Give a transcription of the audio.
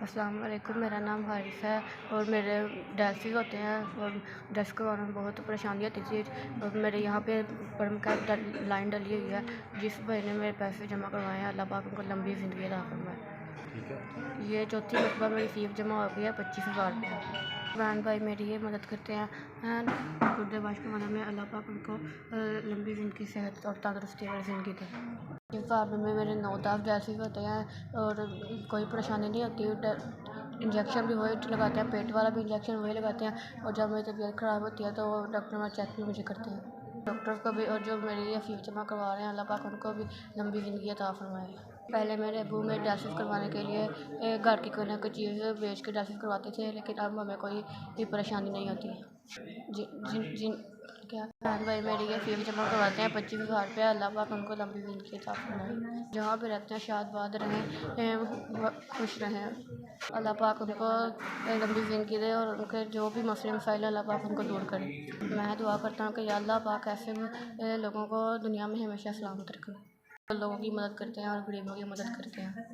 अस्सलाम वालेकुम, मेरा नाम हारिस है और मेरे डायलिसिस होते हैं और डायलिसिस करवाने में बहुत परेशानी होती थी। और मेरे यहाँ पे परम कैप लाइन डली हुई है, जिस भाई ने मेरे पैसे जमा करवाए हैं, अल्लाह पाक उनको लंबी ज़िंदगी अता फरमाए। ठीक है। ये चौथी मरतबा मेरी फ़ीस जमा हो गई है 25,000 रुपये। इमरान भाई मेरी ये मदद करते हैं गुर्दे वाश करवाने में, अल्लाह पाक उनको लंबी ज़िंदगी, सेहत और तंदरुस्ती वाली ज़िंदगी दे। इस फार्म में मेरे 9-10 डायलिसिस होते हैं और कोई परेशानी नहीं होती। इंजेक्शन भी वही लगाते हैं, पेट वाला भी इंजेक्शन वही लगाते हैं, और जब मेरी तबीयत ख़राब होती है तो डॉक्टर मेरा चेक भी मुझे करते हैं। डॉक्टर को भी, और जो मेरी ये फ़ीस जमा करवा रहे हैं, अल्लाह पाक उनको भी लंबी ज़िंदगी अता फरमाए। पहले मेरे अब्बू मेरे डायलिसिस करवाने के लिए घर की कोई ना कोई चीज़ बेच के डायलिसिस करवाते थे, लेकिन अब हमें कोई भी परेशानी नहीं होती। जिन जिन जिन क्या बहन भाई मेरी ये फ़ीस जमा करवाते हैं 25,000 रुपये, अल्लाह पाक उनको लंबी ज़िंदगी अता फरमाए। जहाँ भी रहते हैं शाद रहें, खुश रहें। अल्लाह पाक उनको लंबी ज़िंदगी दे और उनके जो भी मसले मसाइल अल्लाह पाक उनको दूर करे। मैं दुआ करता हूँ कि या अल्लाह पाक ऐसे लोगों को दुनिया में हमेशा सलामत रखें, लोगों की मदद करते हैं और गरीबों की मदद करते हैं।